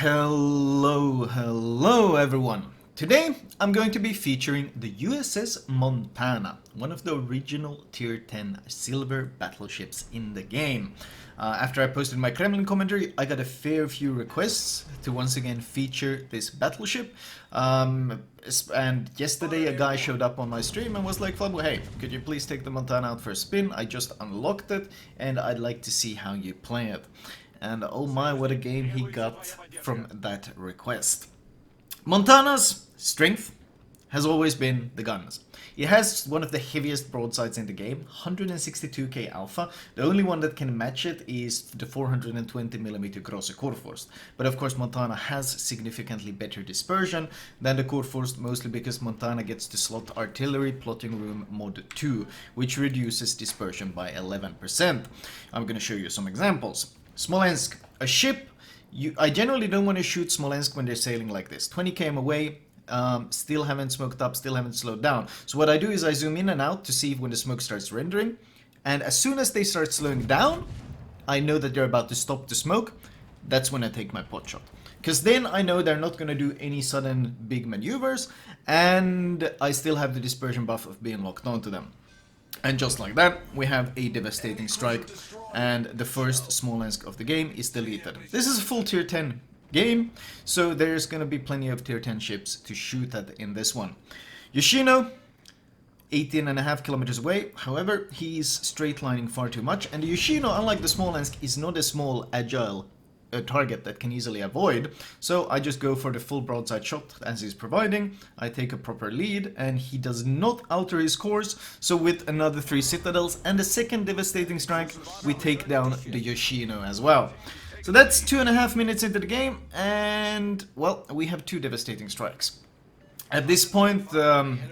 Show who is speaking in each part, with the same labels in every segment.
Speaker 1: Hello everyone. Today I'm going to be featuring the USS Montana, one of the original Tier 10 silver battleships in the game. After I posted my Kremlin commentary, I got a fair few requests to once again feature this battleship. And yesterday a guy showed up on my stream and was like, Flamu, hey, could you please take the Montana out for a spin? I just unlocked it and I'd like to see how you play it. And oh my, what a game he got from that request. Montana's strength has always been the guns. It has one of the heaviest broadsides in the game, 162k alpha. The only one that can match it is the 420mm Grosse Kurfürst. But of course Montana has significantly better dispersion than the Kurfürst, mostly because Montana gets to slot artillery plotting room mod 2, which reduces dispersion by 11%. I'm gonna show you some examples. Smolensk, a ship. I generally don't want to shoot Smolensk when they're sailing like this. 20 km away, still haven't smoked up, still haven't slowed down. So what I do is I zoom in and out to see when the smoke starts rendering. And as soon as they start slowing down, I know that they're about to stop the smoke. That's when I take my pot shot. Because then I know they're not going to do any sudden big maneuvers. And I still have the dispersion buff of being locked onto them. And just like that, we have a devastating strike, and the first Smolensk of the game is deleted. This is a full tier 10 game, so there's gonna be plenty of tier 10 ships to shoot at in this one. Yoshino, 18.5 kilometers away, however, he's straight lining far too much, and the Yoshino, unlike the Smolensk, is not a small, agile target that can easily avoid, so I just go for the full broadside shot as he's providing. I take a proper lead and he does not alter his course, so with another 3 citadels and a second devastating strike we take down the Yoshino as well. So that's 2.5 minutes into the game and well, we have 2 devastating strikes. At this point,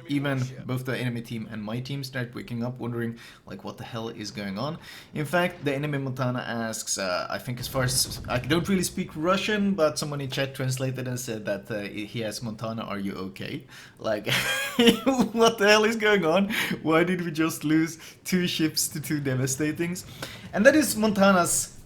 Speaker 1: even both the enemy team and my team start waking up, wondering, like, what the hell is going on. In fact, the enemy Montana asks, I think as far as... I don't really speak Russian, but someone in chat translated and said that he asks Montana, are you okay? Like, what the hell is going on? Why did we just lose 2 ships to 2 devastatings? And that is Montana's,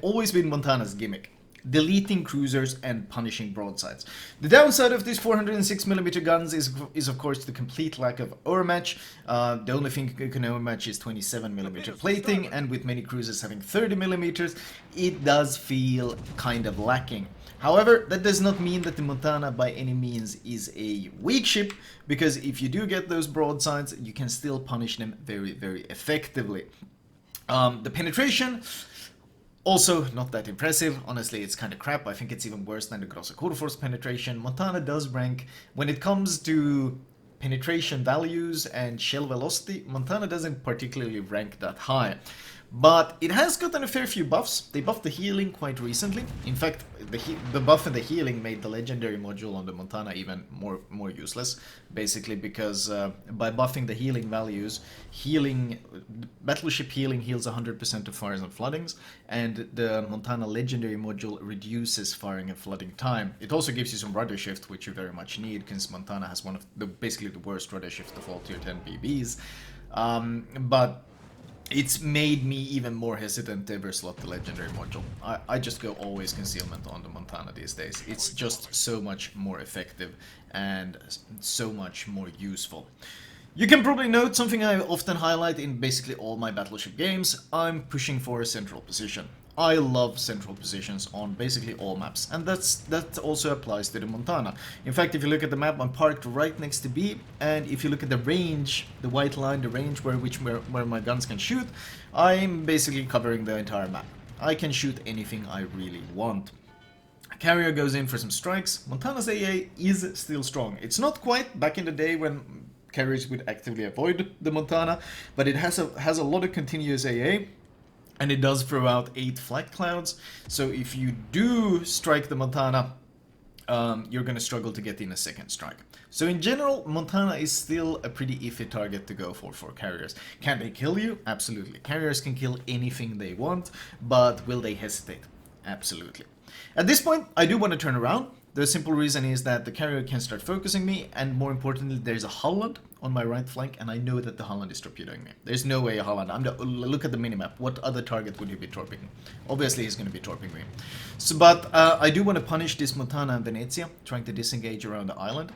Speaker 1: always been Montana's gimmick. Deleting cruisers and punishing broadsides. The downside of these 406mm guns is of course the complete lack of overmatch. The only thing you can overmatch is 27mm plating, and with many cruisers having 30mm, it does feel kind of lacking. However, that does not mean that the Montana by any means is a weak ship, because if you do get those broadsides, you can still punish them very, very effectively. The penetration, also not that impressive. Honestly, it's kind of crap. I think it's even worse than the Grosse Kurfürst penetration. Montana does rank, when it comes to penetration values and shell velocity, Montana doesn't particularly rank that high. But it has gotten a fair few buffs. They buffed the healing quite recently. In fact, the buff and the healing made the legendary module on the Montana even more useless. Basically because by buffing the healing values, battleship healing heals 100% of fires and floodings, and the Montana legendary module reduces firing and flooding time. It also gives you some rudder shift, which you very much need, since Montana has one of basically the worst rudder shift of all tier 10 BBs. But it's made me even more hesitant to ever slot the legendary module. I just go always concealment on the Montana these days. It's just so much more effective and so much more useful. You can probably note something I often highlight in basically all my battleship games. I'm pushing for a central position. I love central positions on basically all maps, and that also applies to the Montana. In fact, if you look at the map, I'm parked right next to B, and if you look at the range, the white line, the range where my guns can shoot, I'm basically covering the entire map. I can shoot anything I really want. Carrier goes in for some strikes. Montana's AA is still strong. It's not quite back in the day when carriers would actively avoid the Montana, but it has a lot of continuous AA. And it does throw out 8 flight clouds, so if you do strike the Montana, you're gonna struggle to get in a second strike. So in general, Montana is still a pretty iffy target to go for carriers. Can they kill you? Absolutely. Carriers can kill anything they want, but will they hesitate? Absolutely. At this point, I do want to turn around The simple reason is that the carrier can start focusing me, and more importantly, there's a Holland on my right flank, and I know that the Holland is torpedoing me. There's no way a Holland. Look at the minimap. What other target would he be torping? Obviously, he's going to be torping me. So, but I do want to punish this Montana and Venezia, trying to disengage around the island.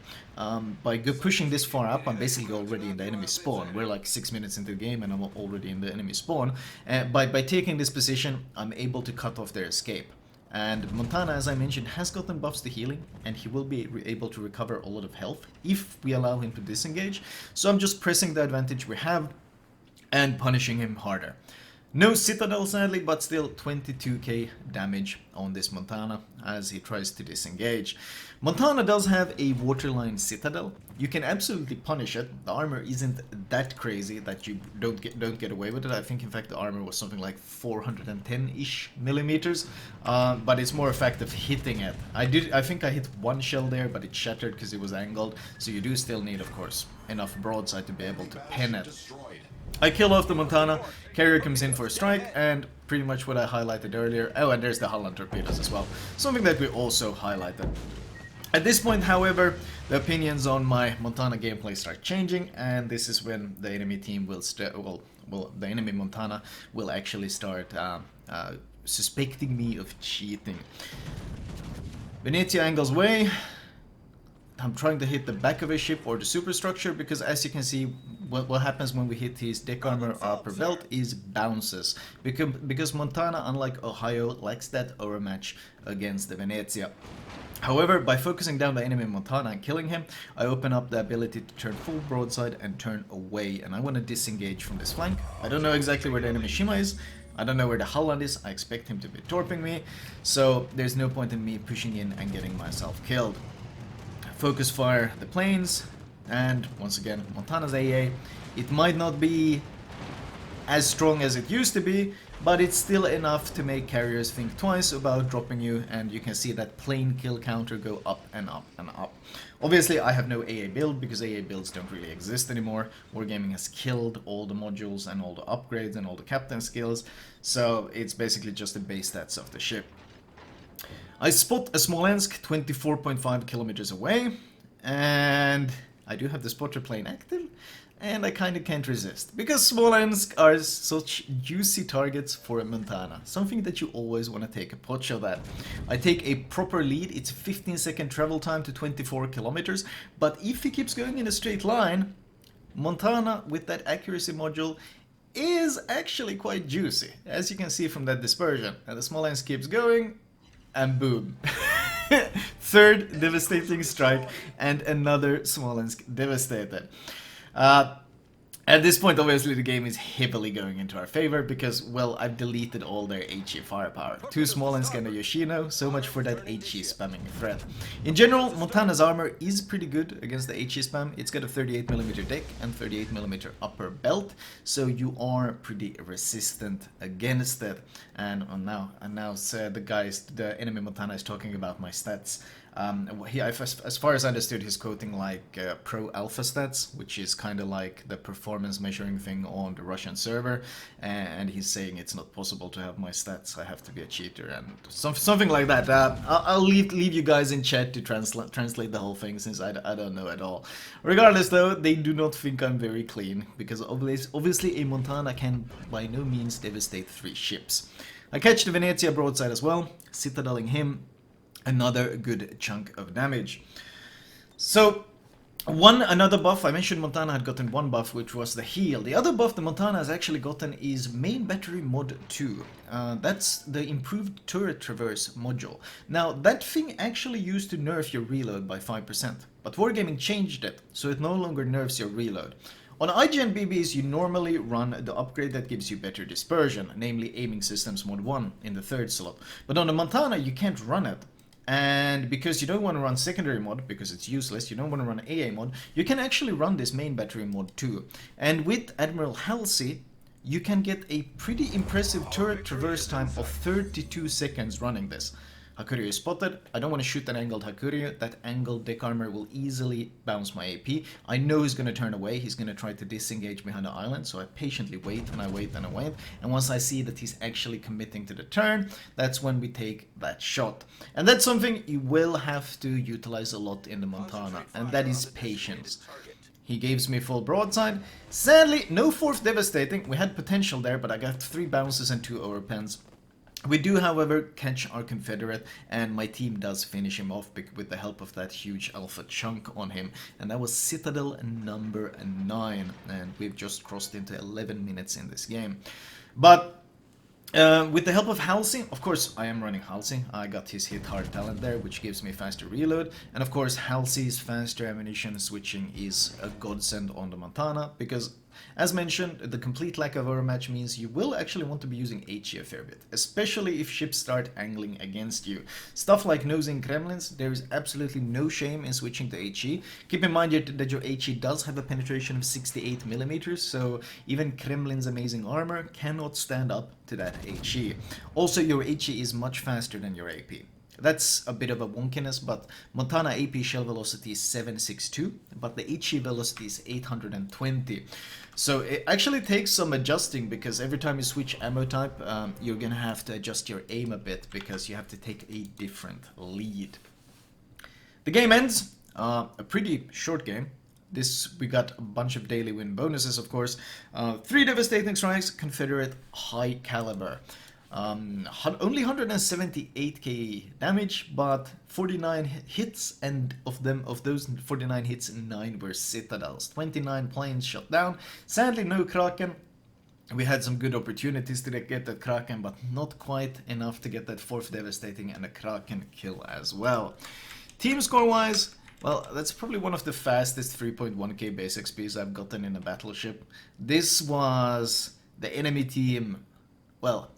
Speaker 1: By pushing this far up, I'm basically already in the enemy spawn. We're like 6 minutes into the game, and I'm already in the enemy spawn. By taking this position, I'm able to cut off their escape. And Montana, as I mentioned, has gotten buffs to healing, and he will be able to recover a lot of health if we allow him to disengage. So I'm just pressing the advantage we have and punishing him harder. No Citadel, sadly, but still 22k damage on this Montana as he tries to disengage. Montana does have a waterline Citadel. You can absolutely punish it. The armor isn't that crazy that you don't get away with it. I think, in fact, the armor was something like 410-ish millimeters, but it's more effective hitting it. I think I hit one shell there, but it shattered because it was angled. So you do still need, of course, enough broadside to be able to pin it. I kill off the Montana, carrier comes in for a strike, and pretty much what I highlighted earlier. Oh, and there's the Holland torpedoes as well. Something that we also highlighted. At this point, however, the opinions on my Montana gameplay start changing, and this is when the enemy team will the enemy Montana will actually start suspecting me of cheating. Venezia angles way. I'm trying to hit the back of his ship or the superstructure, because as you can see, what happens when we hit his deck armor or upper belt is bounces. Because Montana, unlike Ohio, lacks that overmatch against the Venezia. However, by focusing down the enemy Montana and killing him, I open up the ability to turn full broadside and turn away, and I want to disengage from this flank. I don't know exactly where the enemy Shima is. I don't know where the Holland is. I expect him to be torping me, so there's no point in me pushing in and getting myself killed. Focus fire the planes, and once again, Montana's AA. It might not be as strong as it used to be, but it's still enough to make carriers think twice about dropping you, and you can see that plane kill counter go up and up and up. Obviously, I have no AA build, because AA builds don't really exist anymore. Wargaming has killed all the modules and all the upgrades and all the captain skills, so it's basically just the base stats of the ship. I spot a Smolensk 24.5 kilometers away, and I do have the spotter plane active, and I kinda can't resist, because Smolensk are such juicy targets for a Montana, something that you always want to take a pot shot at. I take a proper lead. It's 15-second travel time to 24 kilometers, but if he keeps going in a straight line, Montana with that accuracy module is actually quite juicy, as you can see from that dispersion. And the Smolensk keeps going, and boom. Third devastating strike, and another Smolensk devastated. At this point, obviously, the game is heavily going into our favor, because, well, I've deleted all their HE firepower. 2 Smolensk and a Yoshino, so much for that HE spamming threat. In general, Montana's armor is pretty good against the HE spam. It's got a 38mm deck and 38mm upper belt, so you are pretty resistant against it. And now the enemy Montana is talking about my stats. As far as I understood, he's quoting like pro alpha stats, which is kind of like the performance measuring thing on the Russian server, and he's saying it's not possible to have my stats, I have to be a cheater, and something like that. I'll leave you guys in chat to translate the whole thing, since I don't know at all. Regardless though, they do not think I'm very clean, because obviously a Montana can by no means devastate 3 ships. I catch the Venezia broadside as well, citadeling him. Another good chunk of damage. So, another buff, I mentioned Montana had gotten 1 buff, which was the heal. The other buff the Montana has actually gotten is Main Battery Mod 2. That's the improved turret traverse module. Now, that thing actually used to nerf your reload by 5%, but Wargaming changed it, so it no longer nerfs your reload. On IGN BBs, you normally run the upgrade that gives you better dispersion, namely Aiming Systems Mod 1 in the 3rd slot. But on the Montana, you can't run it. And because you don't want to run secondary mod, because it's useless, you don't want to run AA mod, you can actually run this Main Battery Mod 2. And with Admiral Halsey, you can get a pretty impressive turret traverse time of 32 seconds running this. Hakuryu is spotted. I don't want to shoot that angled Hakuryu. That angled deck armor will easily bounce my AP. I know he's going to turn away. He's going to try to disengage behind the island, so I patiently wait and I wait and I wait. And once I see that he's actually committing to the turn, that's when we take that shot. And that's something you will have to utilize a lot in the Montana, and that is patience. He gives me full broadside. Sadly, no fourth devastating. We had potential there, but I got 3 bounces and 2 overpens. We do, however, catch our Confederate, and my team does finish him off with the help of that huge alpha chunk on him. And that was Citadel number 9, and we've just crossed into 11 minutes in this game. But with the help of Halsey, of course I am running Halsey. I got his hit hard talent there, which gives me faster reload. And of course Halsey's faster ammunition switching is a godsend on the Montana, because as mentioned, the complete lack of overmatch means you will actually want to be using HE a fair bit, especially if ships start angling against you. Stuff like nosing Kremlins, there is absolutely no shame in switching to HE. Keep in mind that your HE does have a penetration of 68mm, so even Kremlin's amazing armor cannot stand up to that HE. Also, your HE is much faster than your AP. That's a bit of a wonkiness, but Montana AP shell velocity is 762, but the HE velocity is 820. So it actually takes some adjusting, because every time you switch ammo type, you're gonna have to adjust your aim a bit, because you have to take a different lead. The game ends, a pretty short game. We got a bunch of daily win bonuses, of course. 3 devastating strikes, Confederate high caliber. Only 178k damage, but 49 hits, and of those 49 hits, 9 were Citadels. 29 planes shot down. Sadly, no Kraken. We had some good opportunities to get that Kraken, but not quite enough to get that 4th devastating and a Kraken kill as well. Team score wise, well, that's probably one of the fastest 3.1k base XPs I've gotten in a battleship. This was the enemy team, well,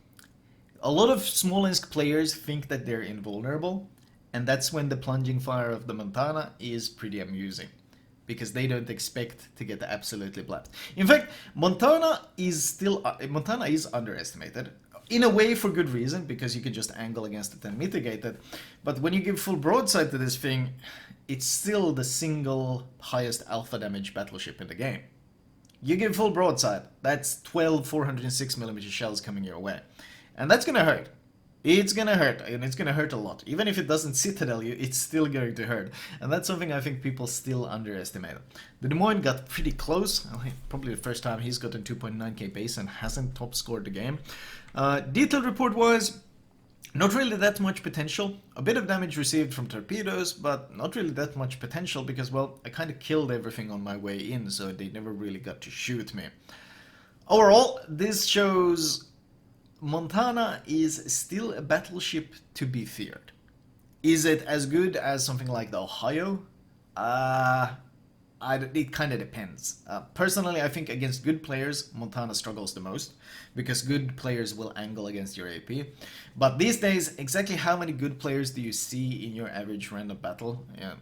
Speaker 1: a lot of Smolensk players think that they're invulnerable, and that's when the plunging fire of the Montana is pretty amusing, because they don't expect to get absolutely blapped. In fact, Montana is underestimated, in a way for good reason, because you can just angle against it and mitigate it, but when you give full broadside to this thing, it's still the single highest alpha damage battleship in the game. You give full broadside, that's 12 406mm shells coming your way. And that's gonna hurt. It's gonna hurt, and it's gonna hurt a lot. Even if it doesn't Citadel you, it's still going to hurt. And that's something I think people still underestimate. The Des Moines got pretty close. Probably the first time he's gotten 2.9k base and hasn't top scored the game. Detailed report wise, not really that much potential. A bit of damage received from torpedoes, but not really that much potential, because, well, I kind of killed everything on my way in, so they never really got to shoot me. Overall, this shows Montana is still a battleship to be feared. Is it as good as something like the Ohio? It kind of depends. Personally, I think against good players, Montana struggles the most, because good players will angle against your AP. But these days, exactly how many good players do you see in your average random battle? Yeah,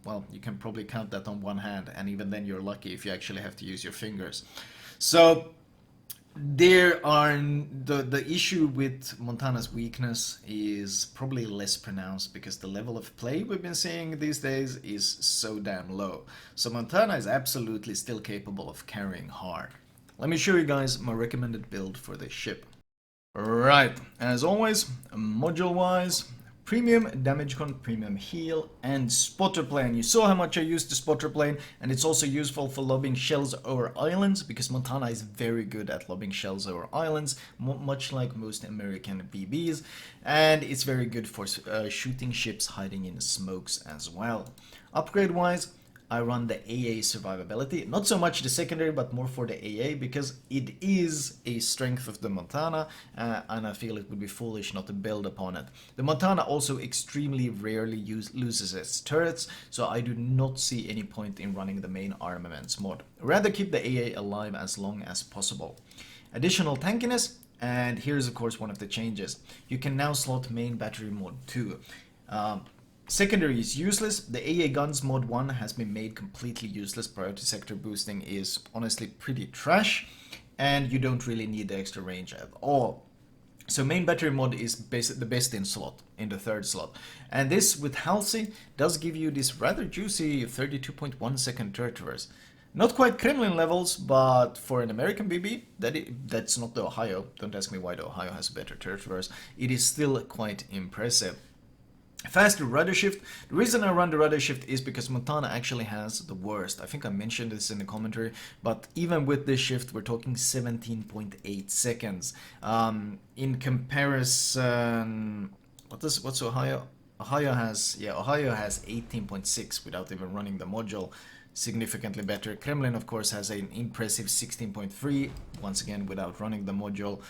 Speaker 1: well, you can probably count that on one hand, and even then you're lucky if you actually have to use your fingers. So the issue with Montana's weakness is probably less pronounced, because the level of play we've been seeing these days is so damn low. So Montana is absolutely still capable of carrying hard. Let me show you guys my recommended build for this ship. Right, as always, module wise, premium damage con, premium heal, and spotter plane. You saw how much I used the spotter plane, and it's also useful for lobbing shells over islands, because Montana is very good at lobbing shells over islands, much like most American BBs, and it's very good for shooting ships hiding in smokes as well. Upgrade wise, I run the AA survivability, not so much the secondary, but more for the AA, because it is a strength of the Montana, and I feel it would be foolish not to build upon it. The Montana also extremely rarely loses its turrets, so I do not see any point in running the main armaments mod. Rather keep the AA alive as long as possible. Additional tankiness, and here's of course one of the changes. You can now slot main battery mod 2. Secondary is useless. The AA Guns mod 1 has been made completely useless. Priority sector boosting is honestly pretty trash, and you don't really need the extra range at all. So main battery mod is the best in slot, in the third slot. And this, with Halsey, does give you this rather juicy 32.1 second turret traverse. Not quite Kremlin levels, but for an American BB, that's not the Ohio. Don't ask me why the Ohio has a better turret traverse. It is still quite impressive. Faster rudder shift. The reason I run the rudder shift is because Montana actually has the worst. I think I mentioned this in the commentary, but even with this shift, we're talking 17.8 seconds. In comparison, what's Ohio? Ohio has 18.6 without even running the module. Significantly better. Kremlin, of course, has an impressive 16.3, once again without running the module.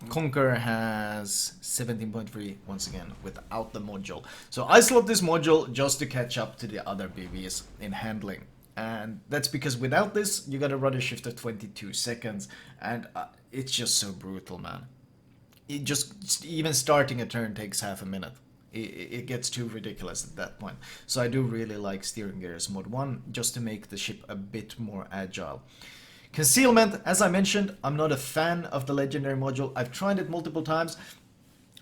Speaker 1: Conquer has 17.3, once again without the module. So I slot this module just to catch up to the other BBs in handling. And that's because without this, you got a rudder shift of 22 seconds, and it's just so brutal, man. It just, even starting a turn takes half a minute. It gets too ridiculous at that point. So I do really like steering gears mod 1 just to make the ship a bit more agile. Concealment, as I mentioned, I'm not a fan of the legendary module. I've tried it multiple times.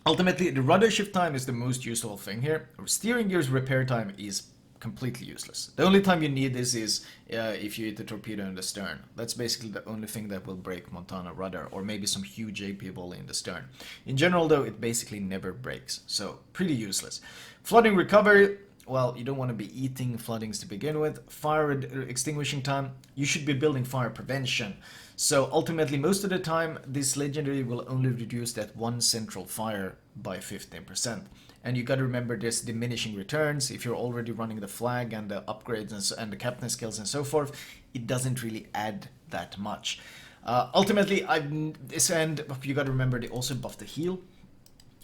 Speaker 1: Ultimately, the rudder shift time is the most useful thing here. Steering gears repair time is completely useless. The only time you need this is if you hit the torpedo in the stern. That's basically the only thing that will break Montana rudder, or maybe some huge AP volley in the stern. In general though, it basically never breaks, so pretty useless. Flooding recovery, well, you don't want to be eating floodings to begin with. Fire extinguishing time, you should be building fire prevention. So ultimately, most of the time, this legendary will only reduce that one central fire by 15%. And you gotta remember there's diminishing returns. If you're already running the flag and the upgrades and the captain skills and so forth, it doesn't really add that much. Ultimately, you gotta remember they also buffed the heal.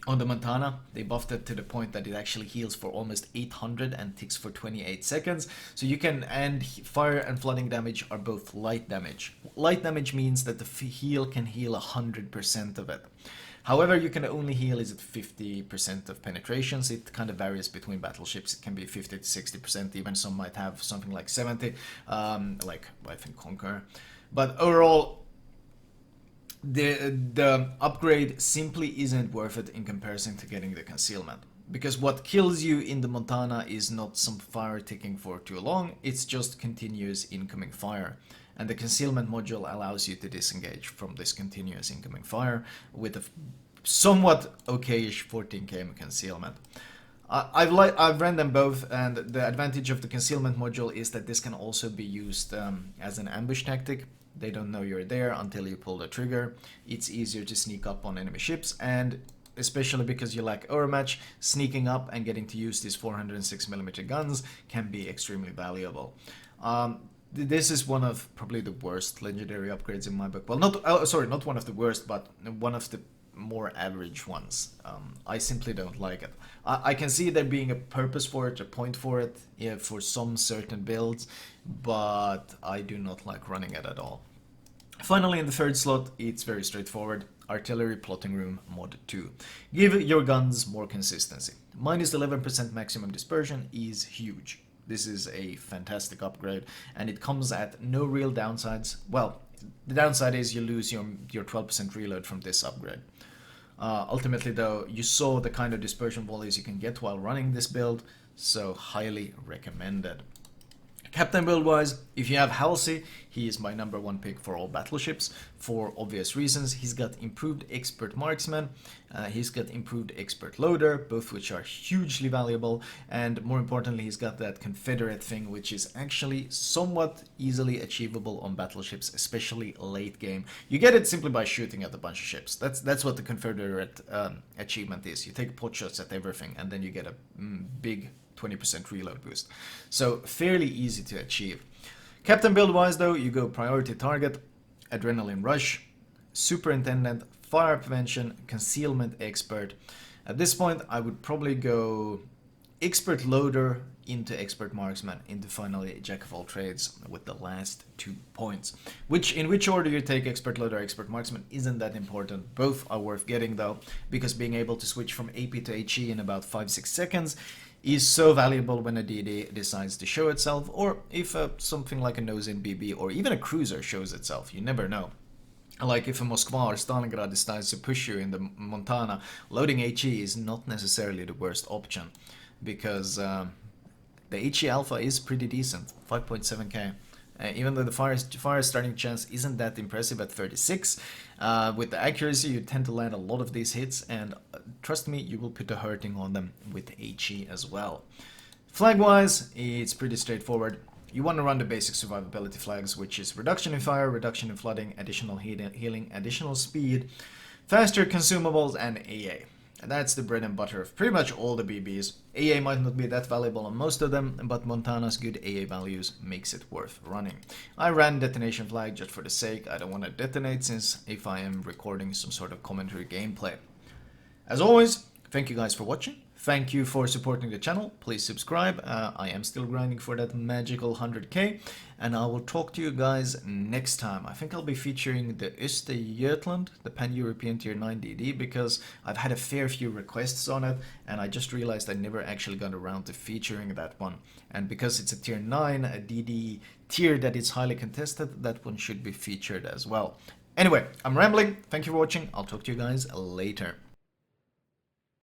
Speaker 1: On the Montana, they buffed it to the point that it actually heals for almost 800 and ticks for 28 seconds. So you can, and fire and flooding damage are both light damage. Light damage means that the heal can heal 100% of it. However, you can only heal is at 50% of penetrations. It kind of varies between battleships. It can be 50 to 60%. Even some might have something like 70, like I think Conquer. But overall, the upgrade simply isn't worth it in comparison to getting the concealment. Because what kills you in the Montana is not some fire ticking for too long, it's just continuous incoming fire. And the concealment module allows you to disengage from this continuous incoming fire with a somewhat okayish 14 km concealment. I've ran them both, and the advantage of the concealment module is that this can also be used as an ambush tactic. They don't know you're there until you pull the trigger. It's easier to sneak up on enemy ships, and especially because you lack overmatch, sneaking up and getting to use these 406mm guns can be extremely valuable. This is one of probably the worst legendary upgrades in my book. Well, not one of the worst, but one of the more average ones. I simply don't like it. I can see there being a purpose for it, a point for it, yeah, for some certain builds, but I do not like running it at all. Finally, in the third slot, it's very straightforward. Artillery Plotting Room Mod 2. Give your guns more consistency. Minus 11% maximum dispersion is huge. This is a fantastic upgrade, and it comes at no real downsides. Well, the downside is you lose your 12% reload from this upgrade. Ultimately though, you saw the kind of dispersion volleys you can get while running this build, so highly recommended. Captain build wise, if you have Halsey, he is my #1 pick for all battleships for obvious reasons. He's got improved expert marksman, he's got improved expert loader, both which are hugely valuable, and more importantly he's got that Confederate thing, which is actually somewhat easily achievable on battleships, especially late game. You get it simply by shooting at a bunch of ships. That's what the Confederate achievement is. You take pot shots at everything and then you get a big 20% reload boost. So fairly easy to achieve. Captain build wise though, you go priority target, adrenaline rush, superintendent, fire prevention, concealment expert. At this point I would probably go expert loader into expert marksman into finally jack of all trades with the last 2 points. In which order you take expert loader, expert marksman isn't that important. Both are worth getting though, because being able to switch from AP to HE in about 5-6 seconds is so valuable when a DD decides to show itself, or if something like a nose-in BB or even a cruiser shows itself. You never know. Like if a Moskva or Stalingrad decides to push you in the Montana, loading HE is not necessarily the worst option, because the HE alpha is pretty decent, 5.7k. Even though the fire starting chance isn't that impressive at 36, with the accuracy you tend to land a lot of these hits, and trust me, you will put a hurting on them with HE as well. Flag wise, it's pretty straightforward. You want to run the basic survivability flags, which is reduction in fire, reduction in flooding, additional healing, additional speed, faster consumables, and AA. And that's the bread and butter of pretty much all the BBs. AA might not be that valuable on most of them, but Montana's good AA values makes it worth running. I ran detonation flag just for the sake. I don't want to detonate, since if I am recording some sort of commentary gameplay. As always, thank you guys for watching. Thank you for supporting the channel. Please subscribe. I am still grinding for that magical 100k, and I will talk to you guys next time. I think I'll be featuring the Östergötland, the Pan-European Tier 9 DD, because I've had a fair few requests on it, and I just realized I never actually got around to featuring that one. And because it's a Tier 9, a DD tier that is highly contested, that one should be featured as well. Anyway, I'm rambling. Thank you for watching. I'll talk to you guys later.